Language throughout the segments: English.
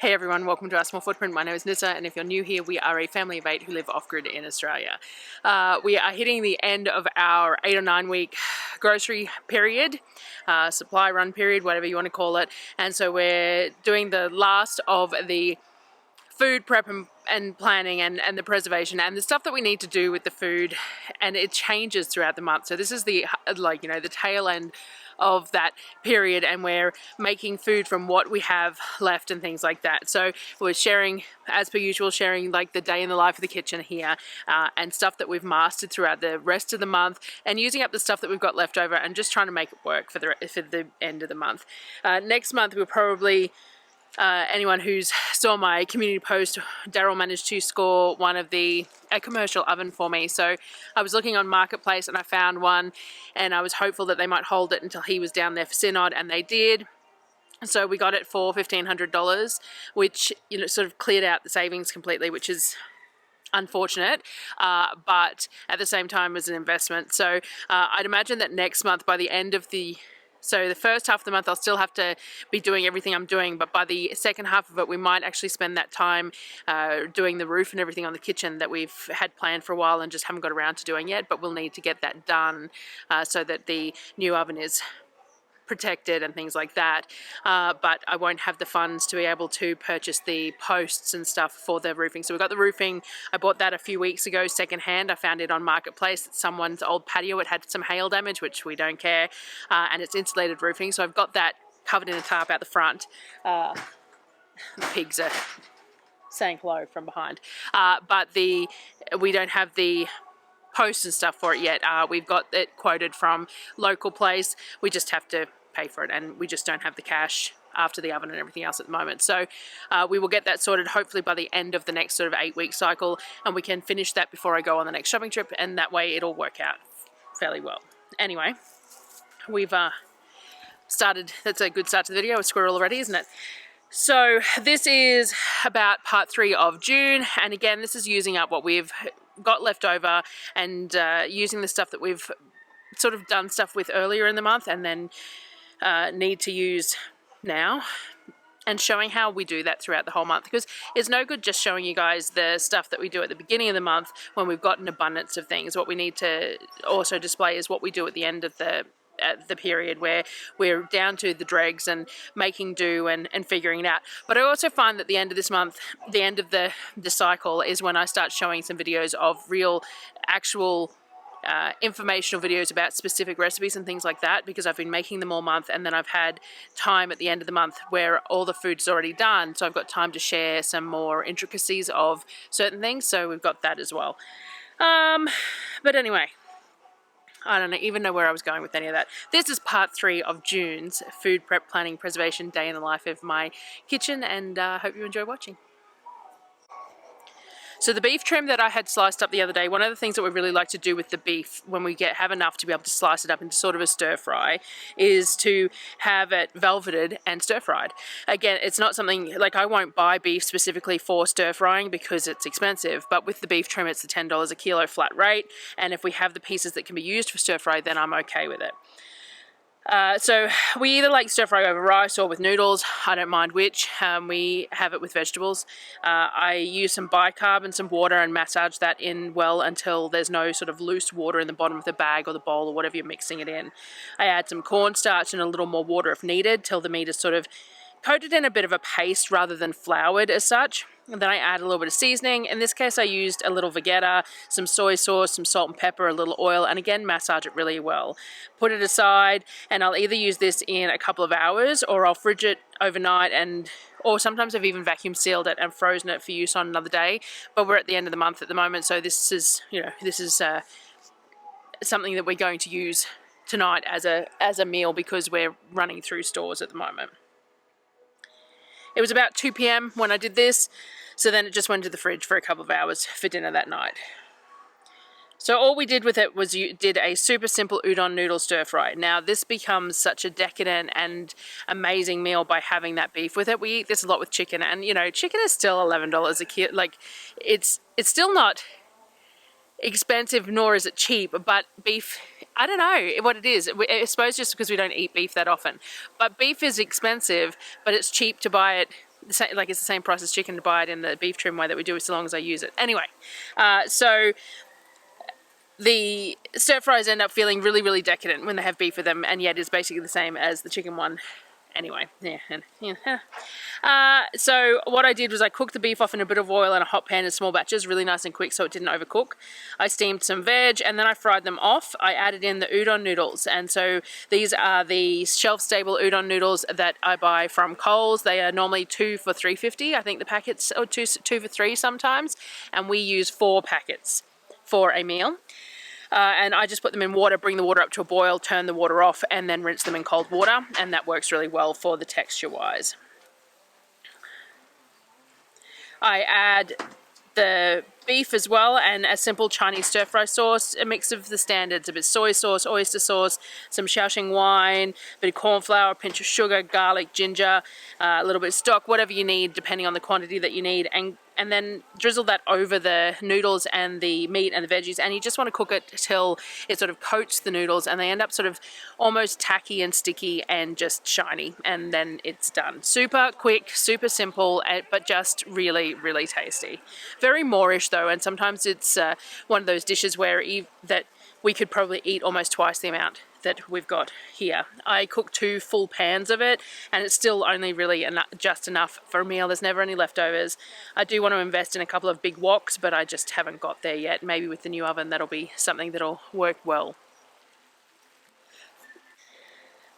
Hey everyone, welcome to our small footprint. My name is Nyssa, and if you're new here, we are a family of 8 who live off-grid in Australia. We are hitting the end of our 8 or 9 week grocery period, supply run period, whatever you want to call it. And so we're doing the last of the food prep and planning and the preservation and the stuff that we need to do with the food, and it changes throughout the month. So this is the the tail end of that period, and we're making food from what we have left and things like that. So we're sharing, as per usual, sharing like the day in the life of the kitchen here, and stuff that we've mastered throughout the rest of the month, and using up the stuff that we've got left over and just trying to make it work for the end of the month. Next month we'll probably anyone who's saw my community post, Darryl managed to score a commercial oven for me. So I was looking on Marketplace and I found one, and I was hopeful that they might hold it until he was down there for Synod, and they did. So we got it for $1,500, which sort of cleared out the savings completely, which is unfortunate, but at the same time was an investment. So I'd imagine that next month, by the end of the first half of the month, I'll still have to be doing everything I'm doing, but by the second half of it, we might actually spend that time doing the roof and everything on the kitchen that we've had planned for a while and just haven't got around to doing yet, but we'll need to get that done so that the new oven is protected and things like that, but I won't have the funds to be able to purchase the posts and stuff for the roofing. So we've got the roofing. I bought that a few weeks ago secondhand. I found it on Marketplace. It's someone's old patio. It had some hail damage, which we don't care, and it's insulated roofing, so I've got that covered in a tarp out the front. The pigs are saying hello from behind, but we don't have the posts and stuff for it yet. We've got it quoted from local place. We just have to pay for it, and we just don't have the cash after the oven and everything else at the moment. So we will get that sorted hopefully by the end of the next sort of 8-week cycle, and we can finish that before I go on the next shopping trip, and that way it'll work out fairly well. Anyway, we've started. That's a good start to the video. A squirrel already, isn't it? So this is about part 3 of June, and again, this is using up what we've got left over and using the stuff that we've sort of done stuff with earlier in the month and then need to use now, and showing how we do that throughout the whole month, because it's no good just showing you guys the stuff that we do at the beginning of the month when we've got an abundance of things. What we need to also display is what we do at the end of the period, where we're down to the dregs and making do and figuring it out. But I also find that the end of this month, the end of the cycle, is when I start showing some videos of real actual informational videos about specific recipes and things like that, because I've been making them all month, and then I've had time at the end of the month where all the food's already done, so I've got time to share some more intricacies of certain things. So we've got that as well. But anyway, I don't even know where I was going with any of that. This is part 3 of June's food prep, planning, preservation, day in the life of my kitchen, and hope you enjoy watching. So the beef trim that I had sliced up the other day, one of the things that we really like to do with the beef when we have enough to be able to slice it up into sort of a stir fry, is to have it velveted and stir fried. Again, it's not something like, I won't buy beef specifically for stir frying because it's expensive, but with the beef trim it's the $10 a kilo flat rate, and if we have the pieces that can be used for stir fry, then I'm okay with it. So we either like stir fry over rice or with noodles. I don't mind which. We have it with vegetables. I use some bicarb and some water and massage that in well until there's no sort of loose water in the bottom of the bag or the bowl or whatever you're mixing it in. I add some cornstarch and a little more water if needed till the meat is sort of coated in a bit of a paste rather than floured as such. And then I add a little bit of seasoning. In this case I used a little Vegeta, some soy sauce, some salt and pepper, a little oil, and again massage it really well. Put it aside, and I'll either use this in a couple of hours or I'll fridge it overnight, or sometimes I've even vacuum sealed it and frozen it for use on another day. But we're at the end of the month at the moment, so this is something that we're going to use tonight as a meal because we're running through stores at the moment. It was about 2 p.m. when I did this, so then it just went to the fridge for a couple of hours for dinner that night. So all we did with it was you did a super simple udon noodle stir fry. Now this becomes such a decadent and amazing meal by having that beef with it. We eat this a lot with chicken, and chicken is still $11 a kilo. Like it's still not expensive, nor is it cheap, but beef, I don't know what it is. I suppose just because we don't eat beef that often. But beef is expensive, but it's cheap to buy it like it's the same price as chicken to buy it in the beef trim way that we do, so long as I use it. Anyway, so the stir fries end up feeling really, really decadent when they have beef with them, and yet it's basically the same as the chicken one. Anyway, so what I did was I cooked the beef off in a bit of oil in a hot pan in small batches, really nice and quick so it didn't overcook. I steamed some veg and then I fried them off. I added in the udon noodles, and so these are the shelf-stable udon noodles that I buy from Coles. They are normally 2 for $3.50, I think the packets, or two for $3 sometimes, and we use 4 packets for a meal. And I just put them in water, bring the water up to a boil, turn the water off, and then rinse them in cold water, and that works really well for the texture-wise. I add the beef as well, and a simple Chinese stir-fry sauce, a mix of the standards, a bit of soy sauce, oyster sauce, some Shaoxing wine, a bit of corn flour, a pinch of sugar, garlic, ginger, a little bit of stock, whatever you need depending on the quantity that you need, and then drizzle that over the noodles and the meat and the veggies, and you just want to cook it till it sort of coats the noodles and they end up sort of almost tacky and sticky and just shiny, and then it's done. Super quick, super simple, but just really, really tasty. Very Moorish though, and sometimes it's one of those dishes where that we could probably eat almost twice the amount that we've got here. I cook 2 full pans of it, and it's still only really just enough for a meal. There's never any leftovers. I do want to invest in a couple of big woks, but I just haven't got there yet. Maybe with the new oven that'll be something that'll work well.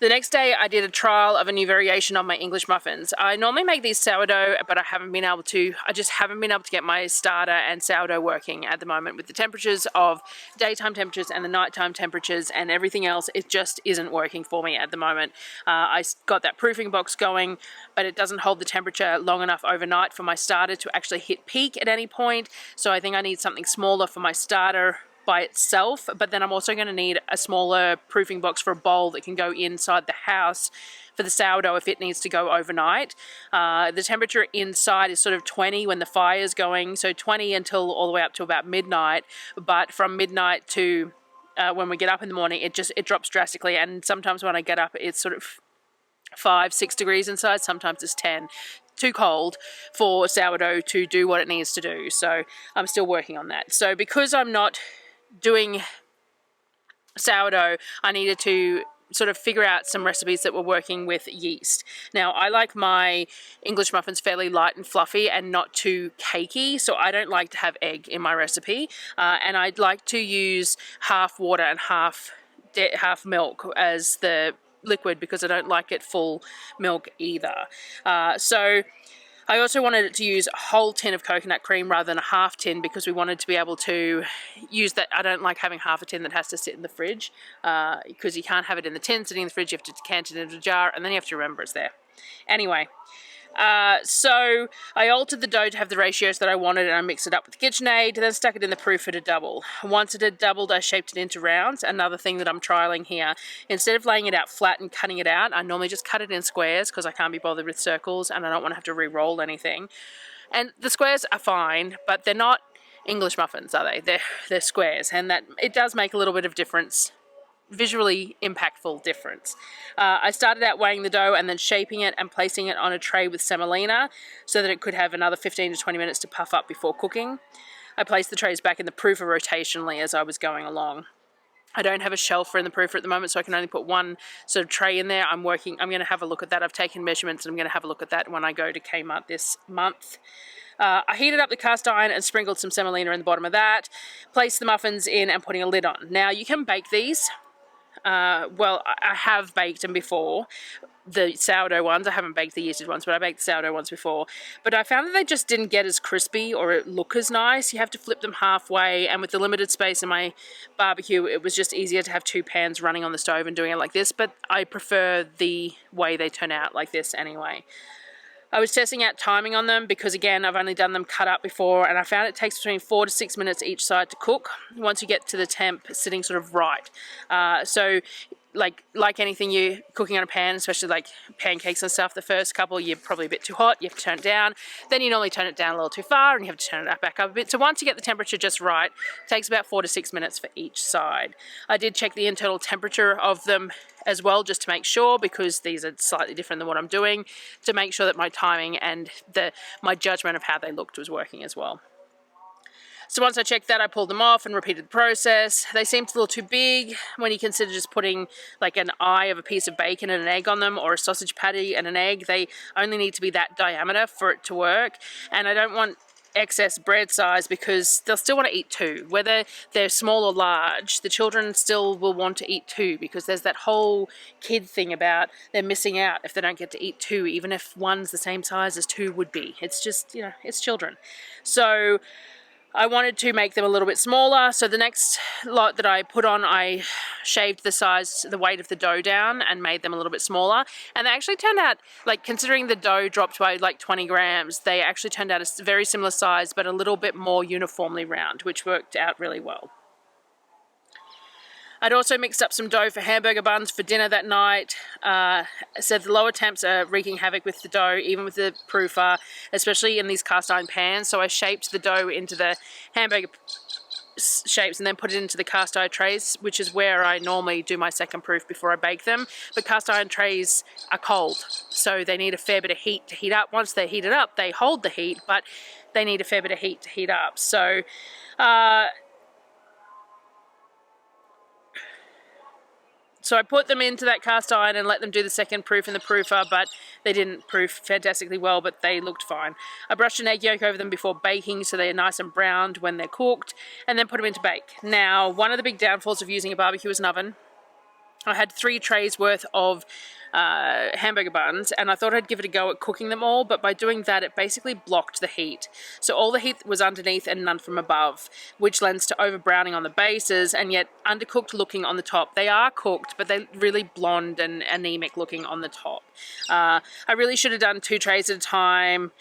The next day I did a trial of a new variation on my English muffins. I normally make these sourdough, but I just haven't been able to get my starter and sourdough working at the moment with the temperatures of daytime temperatures and the nighttime temperatures and everything else. It just isn't working for me at the moment. I got that proofing box going, but it doesn't hold the temperature long enough overnight for my starter to actually hit peak at any point. So I think I need something smaller for my starter by itself, but then I'm also going to need a smaller proofing box for a bowl that can go inside the house for the sourdough if it needs to go overnight. The temperature inside is sort of 20 when the fire's going, so 20 until all the way up to about midnight, but from midnight to when we get up in the morning, it drops drastically, and sometimes when I get up it's sort of 5-6 degrees inside, sometimes it's 10. Too cold for sourdough to do what it needs to do, so I'm still working on that. So because I'm not doing sourdough, I needed to sort of figure out some recipes that were working with yeast. Now, I like my English muffins fairly light and fluffy and not too cakey, so I don't like to have egg in my recipe, and I'd like to use half water and half milk as the liquid because I don't like it full milk either. So I also wanted it to use a whole tin of coconut cream rather than a half tin because we wanted to be able to use that. I don't like having half a tin that has to sit in the fridge because you can't have it in the tin sitting in the fridge. You have to decant it into a jar and then you have to remember it's there. Anyway, so I altered the dough to have the ratios that I wanted, and I mixed it up with KitchenAid, then stuck it in the proofer to double. Once it had doubled, I shaped it into rounds. Another thing that I'm trialing here, instead of laying it out flat and cutting it out, I normally just cut it in squares because I can't be bothered with circles and I don't want to have to re-roll anything. And the squares are fine, but they're not English muffins, are they? They're squares, and that it does make a little bit of difference. Visually impactful difference. I started out weighing the dough and then shaping it and placing it on a tray with semolina so that it could have another 15 to 20 minutes to puff up before cooking. I placed the trays back in the proofer rotationally as I was going along. I don't have a shelfer in the proofer at the moment, so I can only put one sort of tray in there. I'm going to have a look at that. I've taken measurements and I'm going to have a look at that when I go to Kmart this month. I heated up the cast iron and sprinkled some semolina in the bottom of that, placed the muffins in and putting a lid on. Now you can bake these. Well, I have baked them before, the sourdough ones. I haven't baked the yeasted ones, but I baked the sourdough ones before. But I found that they just didn't get as crispy or look as nice. You have to flip them halfway, and with the limited space in my barbecue, it was just easier to have 2 pans running on the stove and doing it like this, but I prefer the way they turn out like this anyway. I was testing out timing on them because, again, I've only done them cut up before, and I found it takes between 4 to 6 minutes each side to cook once you get to the temp sitting sort of right. So like anything you cooking on a pan, especially like pancakes and stuff, the first couple you're probably a bit too hot, you have to turn it down. Then you normally turn it down a little too far and you have to turn it back up a bit. So once you get the temperature just right, it takes about 4 to 6 minutes for each side. I did check the internal temperature of them as well, just to make sure, because these are slightly different than what I'm doing, to make sure that my timing and my judgment of how they looked was working as well. So once I checked that, I pulled them off and repeated the process. They seemed a little too big when you consider just putting like an eye of a piece of bacon and an egg on them, or a sausage patty and an egg. They only need to be that diameter for it to work. And I don't want excess bread size, because they'll still want to eat two. Whether they're small or large, the children still will want to eat two, because there's that whole kid thing about they're missing out if they don't get to eat two, even if one's the same size as two would be. It's just, you know, it's children. So I wanted to make them a little bit smaller, so the next lot that I put on, I shaved the weight of the dough down and made them a little bit smaller. And they actually turned out, like, considering the dough dropped by like 20 grams, they actually turned out a very similar size, but a little bit more uniformly round, which worked out really well. I'd also mixed up some dough for hamburger buns for dinner that night. So the lower temps are wreaking havoc with the dough, even with the proofer, especially in these cast iron pans. So I shaped the dough into the hamburger shapes and then put it into the cast iron trays, which is where I normally do my second proof before I bake them. But cast iron trays are cold, so they need a fair bit of heat to heat up. Once they're heated up, they hold the heat, but they need a fair bit of heat to heat up. So So I put them into that cast iron and let them do the second proof in the proofer, but they didn't proof fantastically well, but they looked fine. I brushed an egg yolk over them before baking so they're nice and browned when they're cooked, and then put them into bake. Now, one of the big downfalls of using a barbecue as an oven, I had 3 trays worth of hamburger buns, and I thought I'd give it a go at cooking them all, but by doing that it basically blocked the heat. So all the heat was underneath and none from above, which lends to over browning on the bases and yet undercooked looking on the top. They are cooked, but they're really blonde and anemic looking on the top. I really should have done 2 trays at a time.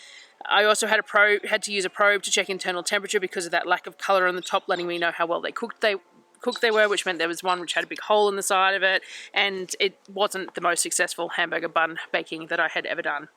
I also had to use a probe to check internal temperature because of that lack of colour on the top, letting me know how well they cooked they were, which meant there was one which had a big hole in the side of it, and it wasn't the most successful hamburger bun baking that I had ever done.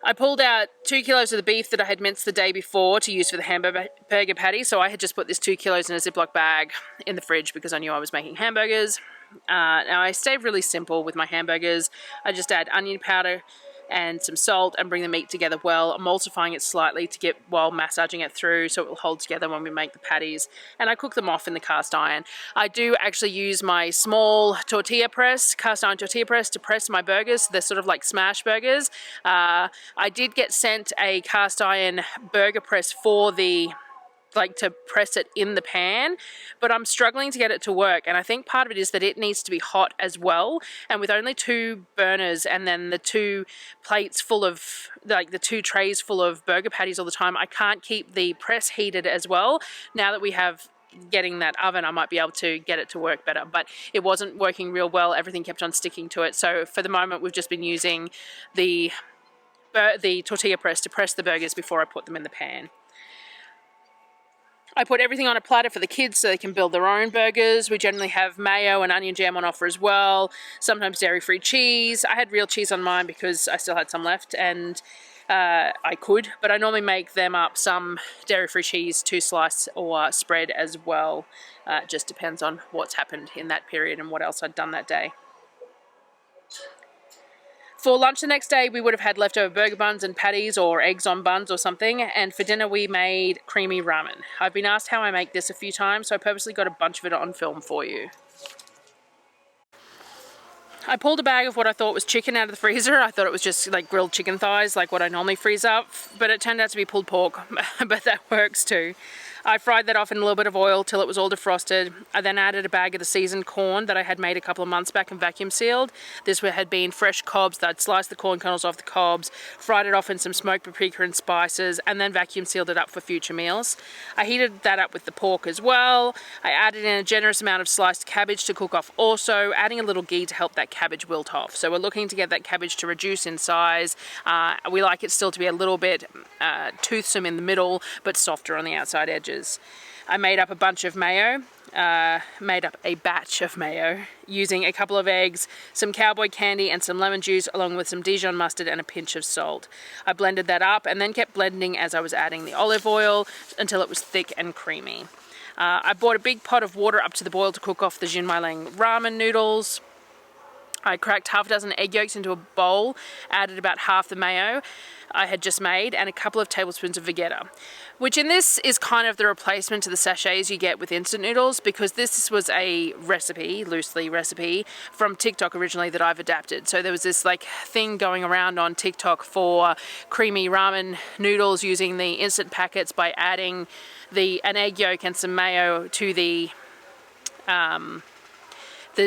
I pulled out 2 kilos of the beef that I had minced the day before to use for the hamburger patty, so I had just put this 2 kilos in a Ziploc bag in the fridge because I knew I was making hamburgers. Now I stayed really simple with my hamburgers. I just add onion powder and some salt and bring the meat together well, emulsifying it slightly to get while massaging it through so it will hold together when we make the patties. And I cook them off in the cast iron. I do actually use my small tortilla press, cast iron tortilla press, to press my burgers. So they're sort of like smash burgers. I did get sent a cast iron burger press for to press it in the pan, but I'm struggling to get it to work, and I think part of it is that it needs to be hot as well, and with only 2 burners and then the 2 plates full of, like the 2 trays full of burger patties all the time, I can't keep the press heated as well. Now that we have getting that oven, I might be able to get it to work better, but it wasn't working real well. Everything kept on sticking to it, so for the moment we've just been using the tortilla press to press the burgers before I put them in the pan. I put everything on a platter for the kids so they can build their own burgers. We generally have mayo and onion jam on offer as well, sometimes dairy-free cheese. I had real cheese on mine because I still had some left, and I could, but I normally make them up some dairy-free cheese to slice or spread as well. It just depends on what's happened in that period and what else I'd done that day. For lunch the next day, we would have had leftover burger buns and patties or eggs on buns or something, and for dinner we made creamy ramen. I've been asked how I make this a few times, so I purposely got a bunch of it on film for you. I pulled a bag of what I thought was chicken out of the freezer. I thought it was just like grilled chicken thighs, like what I normally freeze up, but it turned out to be pulled pork, but that works too. I fried that off in a little bit of oil till it was all defrosted. I then added a bag of the seasoned corn that I had made a couple of months back and vacuum sealed. This had been fresh cobs that I'd sliced the corn kernels off the cobs, fried it off in some smoked paprika and spices, and then vacuum sealed it up for future meals. I heated that up with the pork as well. I added in a generous amount of sliced cabbage to cook off also, adding a little ghee to help that cabbage wilt off. So we're looking to get that cabbage to reduce in size. We like it still to be a little bit toothsome in the middle, but softer on the outside edges. I made up a bunch of mayo, made up a batch of mayo using a couple of eggs, some cowboy candy and some lemon juice, along with some Dijon mustard and a pinch of salt. I blended that up and then kept blending as I was adding the olive oil until it was thick and creamy. I brought a big pot of water up to the boil to cook off the Jinmailing ramen noodles. I cracked half a dozen egg yolks into a bowl, added about half the mayo I had just made and a couple of tablespoons of Vegeta, which in this is kind of the replacement to the sachets you get with instant noodles, because this was a recipe, loosely recipe, from TikTok originally that I've adapted. So there was this like thing going around on TikTok for creamy ramen noodles using the instant packets by adding an egg yolk and some mayo to the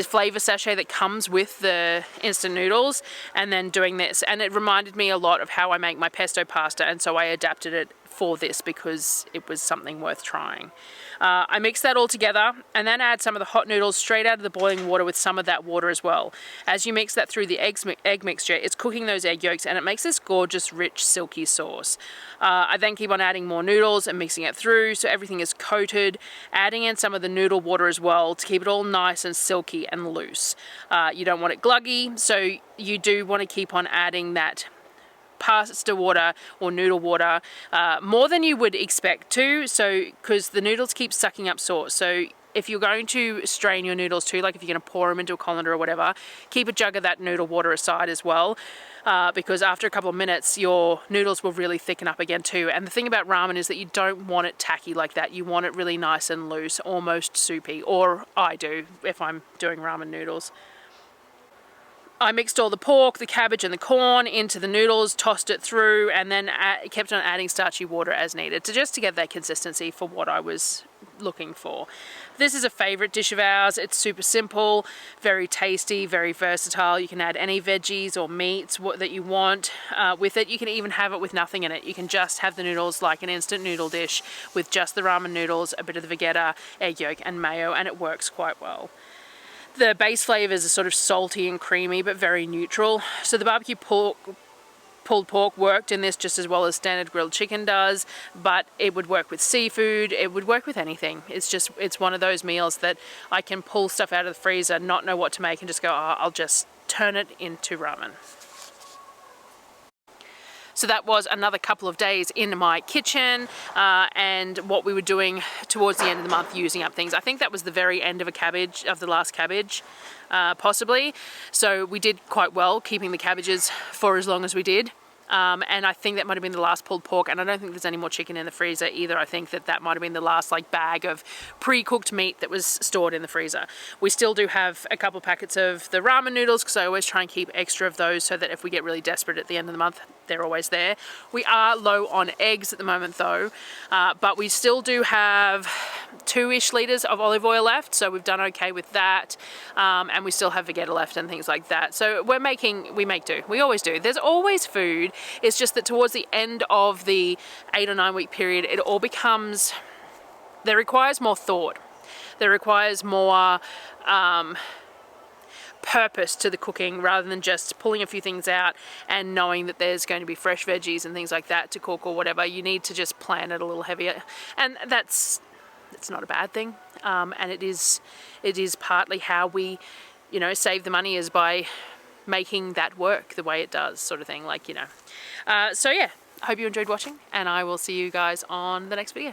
flavor sachet that comes with the instant noodles, and then doing this. And it reminded me a lot of how I make my pesto pasta, and so I adapted it for this because it was something worth trying. I mixed that all together and then add some of the hot noodles straight out of the boiling water with some of that water as well. As you mix that through the egg mixture, it's cooking those egg yolks and it makes this gorgeous, rich, silky sauce. I then keep on adding more noodles and mixing it through so everything is coated, adding in some of the noodle water as well to keep it all nice and silky and loose. You don't want it gluggy, so you do want to keep on adding that pasta water or noodle water more than you would expect to, so because the noodles keep sucking up sauce. So if you're going to strain your noodles too, like if you're going to pour them into a colander or whatever, keep a jug of that noodle water aside as well, because after a couple of minutes your noodles will really thicken up again too. And the thing about ramen is that you don't want it tacky like that. You want it really nice and loose, almost soupy, or I do if I'm doing ramen noodles. I mixed all the pork, the cabbage and the corn into the noodles, tossed it through, and then kept on adding starchy water as needed to get that consistency for what I was looking for. This is a favorite dish of ours. It's super simple, very tasty, very versatile. You can add any veggies or meats that you want with it. You can even have it with nothing in it. You can just have the noodles like an instant noodle dish with just the ramen noodles, a bit of the Vegeta, egg yolk and mayo, and it works quite well. The base flavors are sort of salty and creamy, but very neutral. So the barbecue pulled pork worked in this just as well as standard grilled chicken does, but it would work with seafood, it would work with anything. It's one of those meals that I can pull stuff out of the freezer, not know what to make, and just go, oh, I'll just turn it into ramen. So that was another couple of days in my kitchen and what we were doing towards the end of the month, using up things. I think that was the very end of the last cabbage, possibly. So we did quite well keeping the cabbages for as long as we did. And I think that might have been the last pulled pork, and I don't think there's any more chicken in the freezer either. I think that might have been the last like bag of pre-cooked meat that was stored in the freezer. We still do have a couple packets of the ramen noodles because I always try and keep extra of those so that if we get really desperate at the end of the month, they're always there. We are low on eggs at the moment though, but we still do have 2-ish litres of olive oil left, so we've done okay with that, and we still have Vegeta left and things like that. So we make do. We always do. There's always food. It's just that towards the end of the 8 or 9 week period, it all becomes, there requires more thought. There requires more purpose to the cooking rather than just pulling a few things out and knowing that there's going to be fresh veggies and things like that to cook or whatever. You need to just plan it a little heavier, and it's not a bad thing. And it is partly how we, save the money, is by making that work the way it does, sort of thing, so yeah, I hope you enjoyed watching, and I will see you guys on the next video.